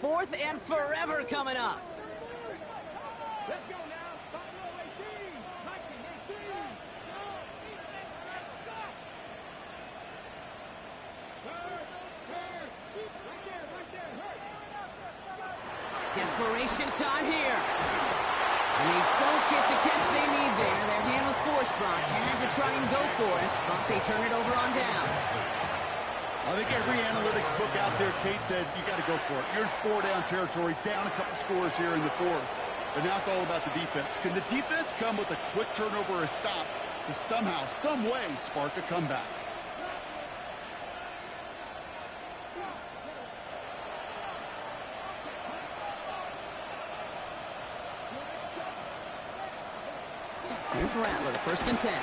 fourth and forever coming up. Let's go now. Buffalo 18. Mikey 18. Desperation time here. And they don't get the catch they need there. Their hand was forced, Brock. Had to try and go for it, but they turn it over on downs. I think every analytics book out there, Kate, said you got to go for it. You're in four-down territory, down a couple scores here in the fourth. But now it's all about the defense. Can the defense come with a quick turnover or a stop to somehow, some way, spark a comeback? Here's Rattler, 1st and 10.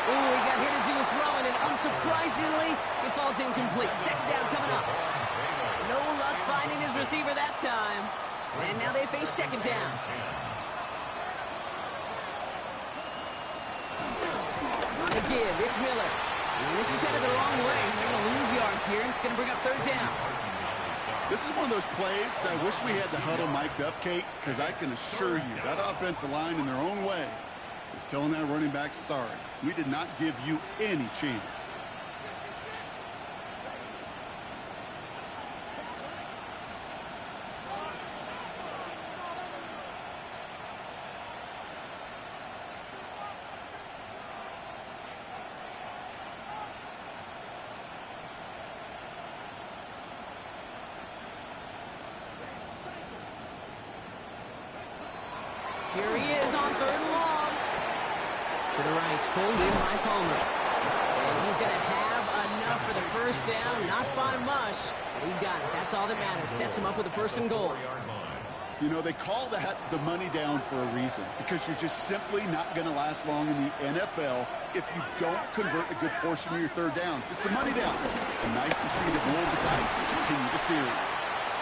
Ooh, he got hit as he was throwing, and unsurprisingly, it falls incomplete. 2nd down coming up. No luck finding his receiver that time. And now they face 2nd down. On the give, it's Miller. And this is headed the wrong way. They're going to lose yards here, and it's going to bring up 3rd down. This is one of those plays that I wish we had the huddle mic'd up, Kate, because I can assure you that offensive line in their own way is telling that running back, sorry, we did not give you any chance. Here he is on 3rd and long. To the right, pulled in by Palmer. And he's going to have enough for the 1st down, not by much. But he got it. That's all that matters. Sets him up with a 1st and goal. You know, they call that the money down for a reason, because you're just simply not going to last long in the NFL if you don't convert a good portion of your 3rd downs. It's the money down. And nice to see them roll the dice and continue the series.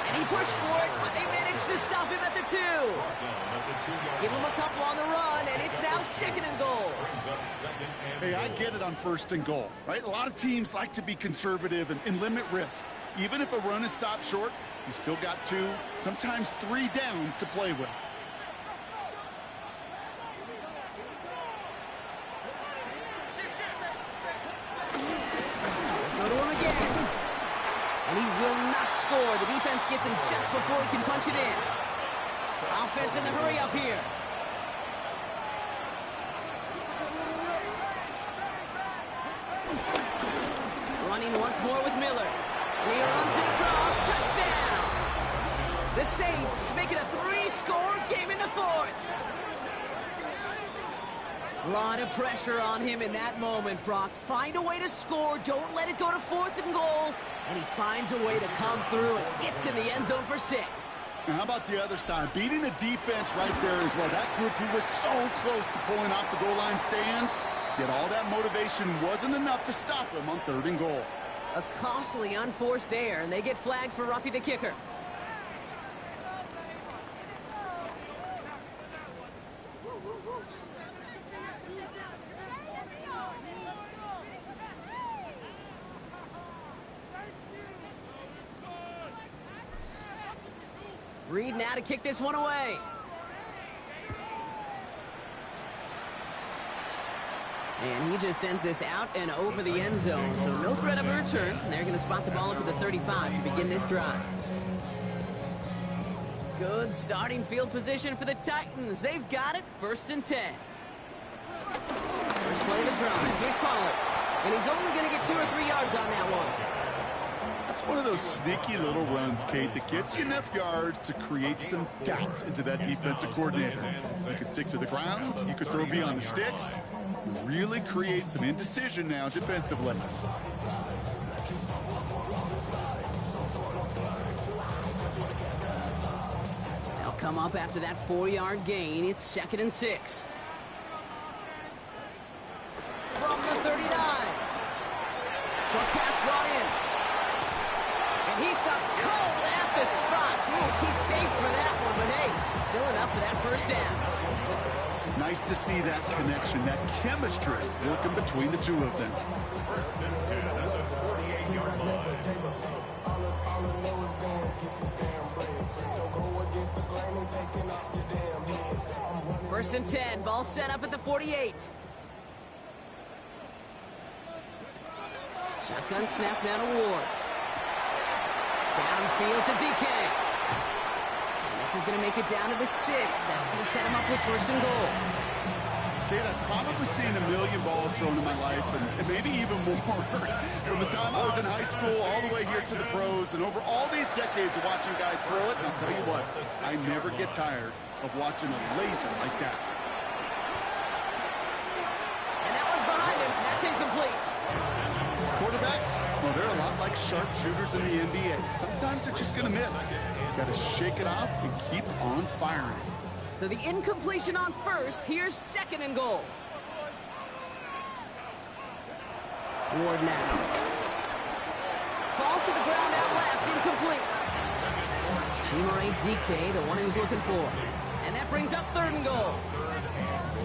And he pushed for it, but they managed to stop him at the 2. Give him a couple on the run, and it's now 2nd and goal. Hey, I get it on 1st and goal, right? A lot of teams like to be conservative and limit risk. Even if a run is stopped short, you still got 2, sometimes 3 downs to play with. Go to him again. And he will not score. The defense gets him just before he can punch it in. Offense in the hurry up here. Running once more with Miller. And he runs it across. Touchdown! The Saints make it a 3-score game in the 4th. A lot of pressure on him in that moment, Brock. Find a way to score. Don't let it go to 4th and goal. And he finds a way to come through and gets in the end zone for 6. And how about the other side? Beating the defense right there as well. That group who was so close to pulling off the goal line stand, yet all that motivation wasn't enough to stop him on 3rd and goal. A costly unforced error, and they get flagged for Ruffy the kicker. Reed now to kick this one away. And he just sends this out and over the end zone. So no threat of a return. They're going to spot the ball into the 35 to begin this drive. Good starting field position for the Titans. They've got it. 1st and 10. First play of the drive. Here's Pollard. And he's only going to get 2 or 3 yards on that one. That's one of those sneaky little runs, Kate, that gets you enough yards to create some doubt into that defensive coordinator. You could stick to the ground, you could throw beyond the sticks, really create some indecision now defensively. They'll come up after that 4-yard gain. It's 2nd and 6. From the 39. Short pass brought in. And he stopped cold at the spot. Ooh, he paid for that one, but hey, still enough for that 1st down. Nice to see that connection, that chemistry working between the two of them. First and 10, ball set up at the 48. Shotgun snap now to Ward. Downfield to DK. And this is going to make it down to the 6. That's going to set him up with first and goal. Kate, I've probably seen a million balls thrown in my life, and maybe even more. From the time I was in high school all the way here to the pros, and over all these decades of watching guys throw it, and I'll tell you what, I never get tired of watching a laser like that. And that one's behind him, and that's incomplete. Quarterbacks, well, they're a lot like sharpshooters in the NBA. Sometimes they're just going to miss. You've got to shake it off and keep on firing. So the incompletion on first. Here's second and goal. Ward now. Falls to the ground out left, incomplete. Chimere DK, the one he was looking for. And that brings up third and goal.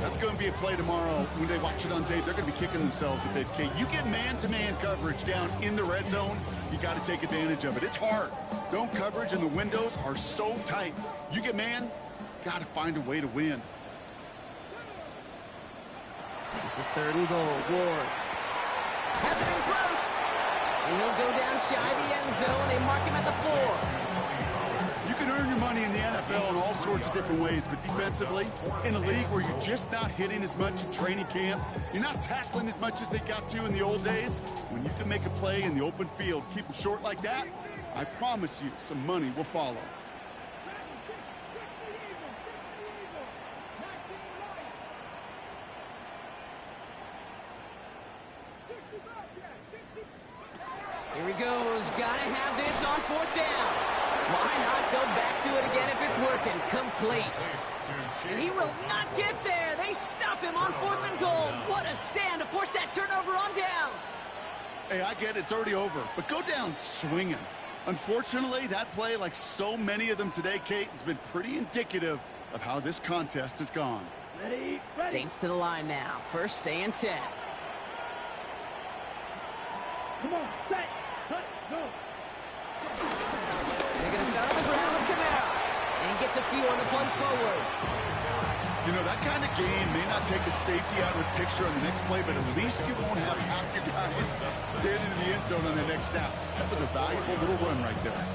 That's going to be a play tomorrow. When they watch it on tape, they're going to be kicking themselves a bit, Kate. You get man-to-man coverage down in the red zone, you got to take advantage of it. It's hard. Zone coverage and the windows are so tight. You get man, got to find a way to win. This is third and goal. Ward has it in close. And he'll go down shy of the end zone. They mark him at the 4. You can earn your money in the NFL in all sorts of different ways, but defensively, in a league where you're just not hitting as much in training camp, you're not tackling as much as they got to in the old days, when you can make a play in the open field, keep them short like that, I promise you some money will follow. Here he goes. Gotta have this on fourth down. Why not go back to it again if it's working? Complete. And he will not get there. They stop him on fourth and goal. What a stand to force that turnover on downs. Hey, I get it. It's already over. But go down swinging. Unfortunately, that play, like so many of them today, Kate, has been pretty indicative of how this contest has gone. Ready. Saints to the line now. First and 10. Come on, set, cut, go. They're going to start on the ground with Kamara. And he gets a few on the plunge forward. You know, that kind of game may not take a safety out of the picture on the next play, but at least you won't have half your guys standing in the end zone on the next snap. That was a valuable little run right there.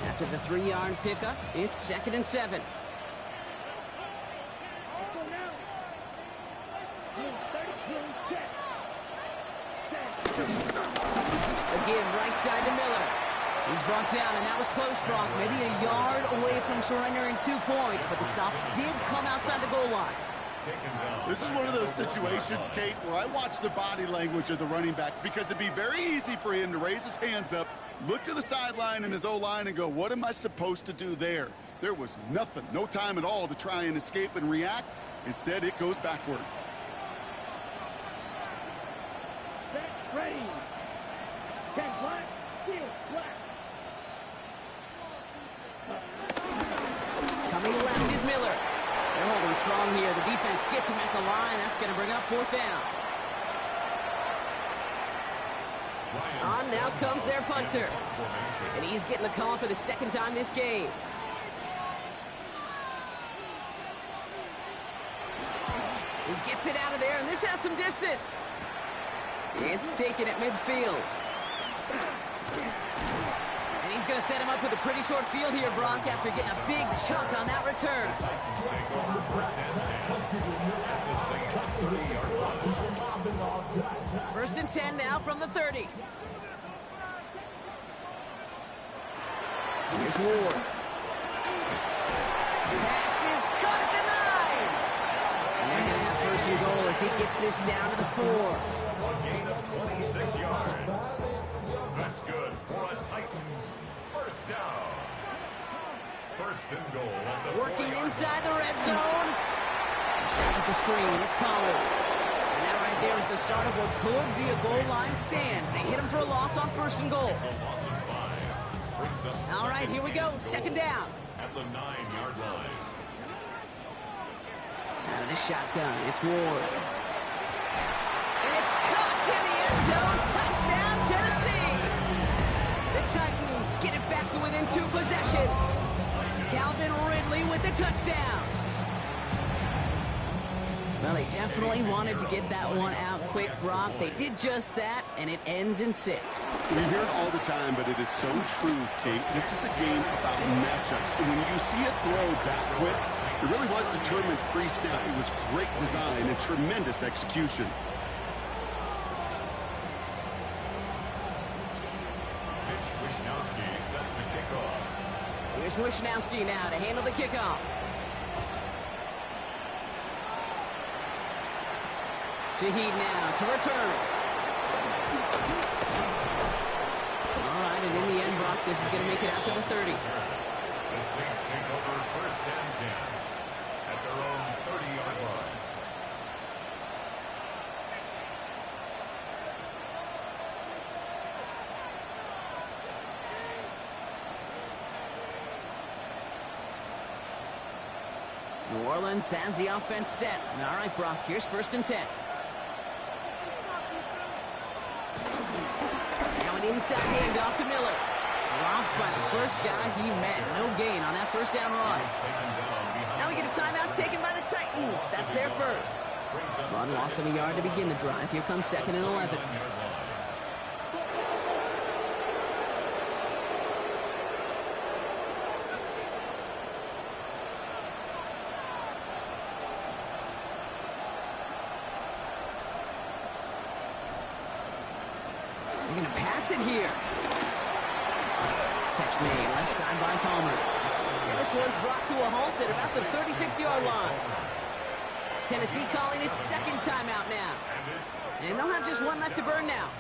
After the 3-yard pickup, it's second and 7. Again, right side to Miller. He's brought down, and that was close, Brock. Maybe a yard away from surrendering 2 points, but the stop did come outside the goal line. This is one of those situations, Kate, where I watch the body language of the running back because it'd be very easy for him to raise his hands up, look to the sideline in his O-line and go, what am I supposed to do there? There was nothing, no time at all to try and escape and react. Instead, it goes backwards. Set, ready. Ten, black, steel, black. Coming left is Miller. They're holding strong here. The defense gets him at the line. That's going to bring up fourth down. On now comes their punter. And he's getting the call for the second time this game. He gets it out of there, and this has some distance. It's taken at midfield. And he's going to set him up with a pretty short field here, Brock, after getting a big chunk on that return. First and 10 now from the 30. Here's Ward. Pass is caught at the 9. And they're going to have first and goal as he gets this down to the 4. A gain of 26 yards. That's good for a Titans first down. First and goal. Working inside the red zone. Shot at the screen. It's Pollard. And that right there is the start of what could be a goal line stand. They hit him for a loss on first and goal. All right, here we go. Second down. At the 9-yard line. Out of the shotgun, it's Ward. And it's caught in the end zone. Touchdown, Tennessee. touchdown. Well, they definitely wanted to get that one out quick, Brock. They did just that, and it ends in 6. We hear it all the time, but it is so true, Kate. This is a game about matchups. And when you see a throw that quick, it really was determined pre-snap. It was great design and tremendous execution. Here's Wishnowski now to handle the kickoff. Shaheed now to return. All right, and in the end, Brock, this is going to make it out to the 30. The Saints take over first and 10 at their own 30-yard line. New Orleans has the offense set. All right, Brock, here's first and 10. Now an inside handoff to Miller. Dropped by the first guy he met. No gain on that first down run. Now we get a timeout taken by the Titans. That's their first. Run loss of a yard to begin the drive. Here comes 2nd and 11. They're going to pass it here. Catch made, left side by Palmer. And this one's brought to a halt at about the 36-yard line. Tennessee calling its second timeout now. And they'll have just one left to burn now.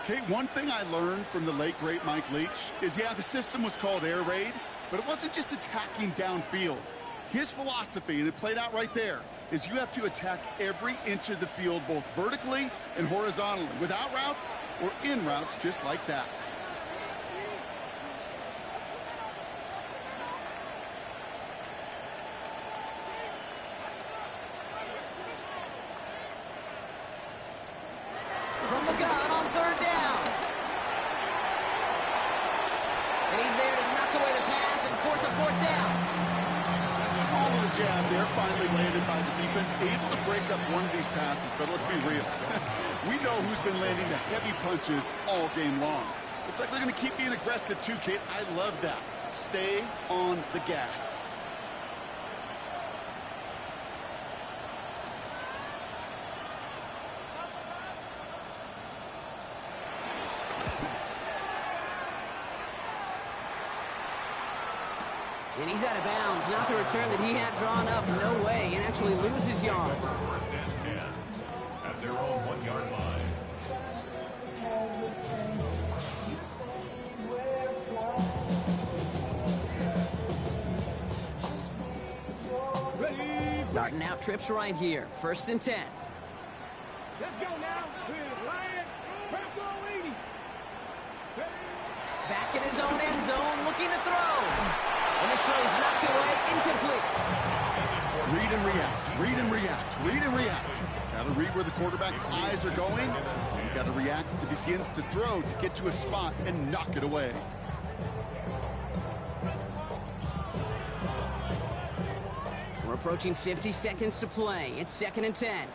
Kate, one thing I learned from the late, great Mike Leach is, yeah, the system was called air raid, but it wasn't just attacking downfield. His philosophy, and it played out right there, is you have to attack every inch of the field, both vertically and horizontally, without routes or in routes, just like that. From the gun on 3rd down. And he's there to knock away the pass and force a 4th down. Small little jab there, finally landed by the defense, able to break up one of these passes, but let's be real. We know who's been landing the heavy punches all game long. Looks like they're going to keep being aggressive too, Kate. I love that. Stay on the gas. And he's out of bounds. Not the return that he had drawn up. No way. And actually loses yards. First and 10 at their own 1-yard line. Starting out trips right here. First and 10. Let's go now. Lion. Let's go, 80. Back in his own end zone, looking to throw. And this throw's knocked away, incomplete. Read and react, read and react, read and react. Got to read where the quarterback's eyes are going. You got to react as it begins to throw to get to a spot and knock it away. We're approaching 50 seconds to play. It's 2nd and 10.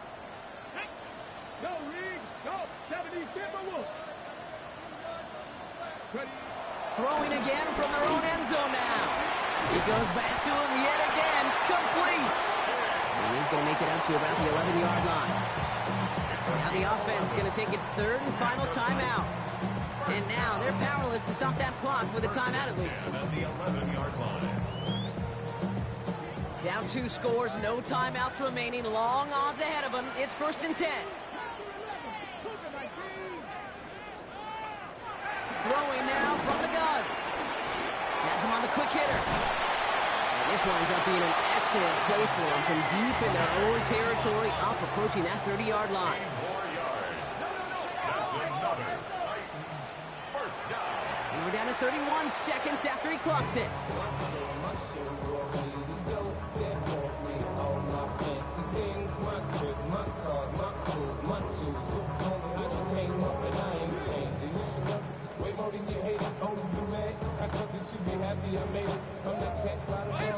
Go, Reed. Go. 70, Timberwolves. Ready. Throwing again from their own end zone now. He goes back to him yet again. Complete. And he's going to make it up to about the 11-yard line. Now the offense is going to take its 3rd and final timeout. And now they're powerless to stop that clock with a timeout at least. At the 11-yard line. Down 2 scores, no timeouts remaining. Long odds ahead of them. It's 1st and 10. Throwing now from the gun. Has him on the quick hitter. And this winds up being an excellent play for him from deep in their own territory, up approaching that 30-yard line. 4 yards. That's another Titans first down. And we're down to 31 seconds after he clocks it.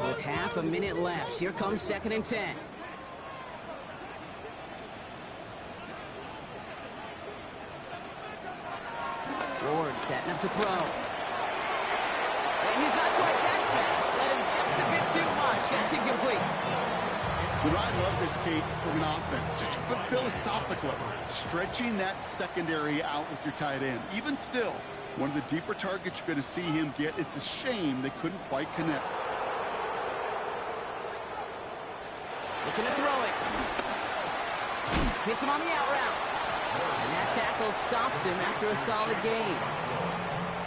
With half a minute left. Here comes 2nd and 10. Ward setting up to throw. And he's not quite that fast. Let him just a bit too much. That's incomplete. What I love this, Kate, from an offense, just philosophically, stretching that secondary out with your tight end. Even still, one of the deeper targets you're going to see him get. It's a shame they couldn't quite connect. Looking to throw it. Hits him on the out route. And that tackle stops him after a solid gain.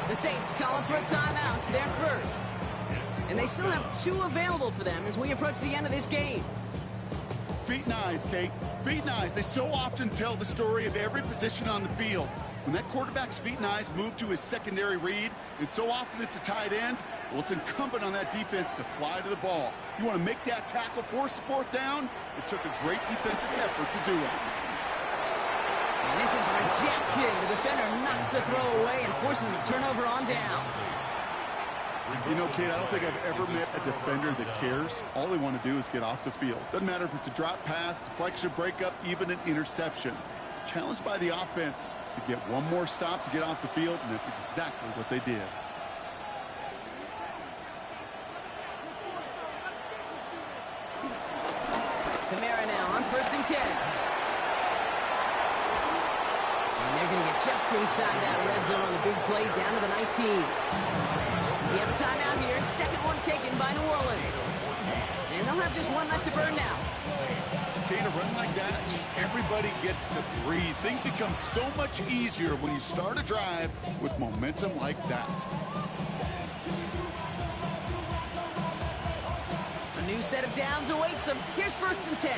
The Saints calling for a timeout. They're first. And they still have 2 available for them as we approach the end of this game. Feet and eyes, Kate. Feet and eyes. They so often tell the story of every position on the field. When that quarterback's feet and eyes move to his secondary read, and so often it's a tight end, well, it's incumbent on that defense to fly to the ball. You want to make that tackle, force the 4th down? It took a great defensive effort to do it. And this is rejected. The defender knocks the throw away and forces a turnover on downs. You know, Kate, I don't think I've ever met a defender that cares. All they want to do is get off the field. Doesn't matter if it's a drop pass, deflection, breakup, even an interception. Challenged by the offense to get one more stop to get off the field, and that's exactly what they did. Kamara now on 1st and 10. And they're going to get just inside that red zone on the big play down to the 19. We have a timeout here. 2nd one taken by New Orleans. And they'll have just 1 left to burn now. Okay, a run like that, just everybody gets to breathe. Things become so much easier when you start a drive with momentum like that. A new set of downs awaits them. Here's 1st and 10.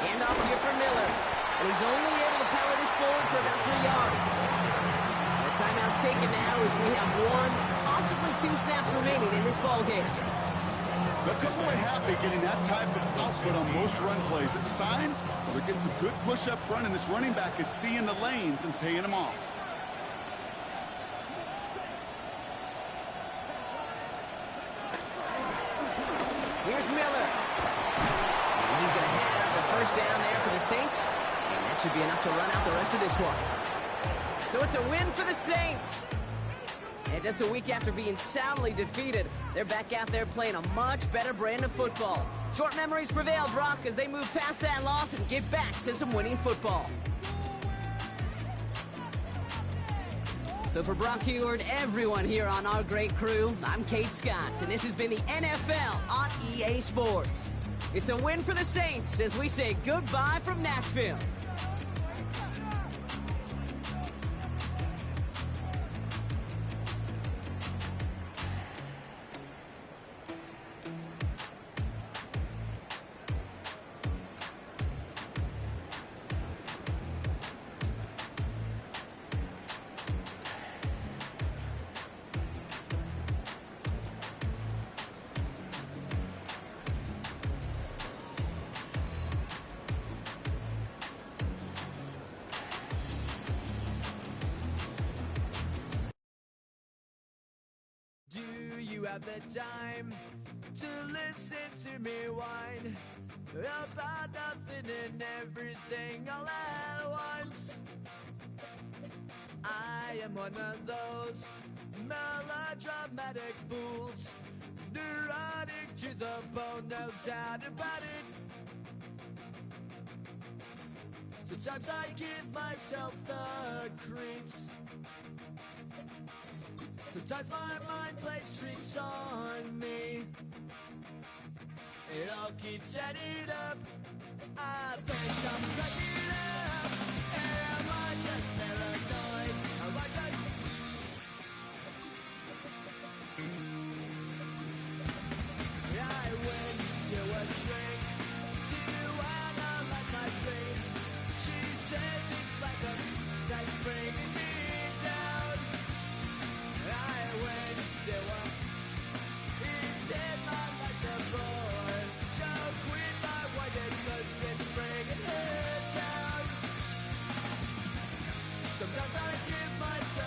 Handoff here for Miller. And he's only able to power this forward for about 3 yards. The timeout's taken now as we have 1, possibly 2 snaps remaining in this ball game. They'll come away happy getting that type of output on most run plays. It's a sign they're getting some good push up front, and this running back is seeing the lanes and paying them off. Here's Miller. And he's going to have the 1st down there for the Saints. And that should be enough to run out the rest of this one. So it's a win for the Saints. And just a week after being soundly defeated, they're back out there playing a much better brand of football. Short memories prevail, Brock, as they move past that loss and get back to some winning football. So for Brock Heward, everyone here on our great crew, I'm Kate Scott, and this has been the NFL on EA Sports. It's a win for the Saints as we say goodbye from Nashville. Have the time to listen to me whine about nothing and everything all at once. I am one of those melodramatic fools, neurotic to the bone, no doubt about it. Sometimes I give myself the creeps. Sometimes my mind plays tricks on me. It all keeps adding up. I think I'm cracking up. Am I just paranoid? Am I just... I went to a shrink to analyze my dreams. She says it's like a that's bringing me down. I went to a... He said my life's a bore. So quit my white cause it's bringing her down. Sometimes I give myself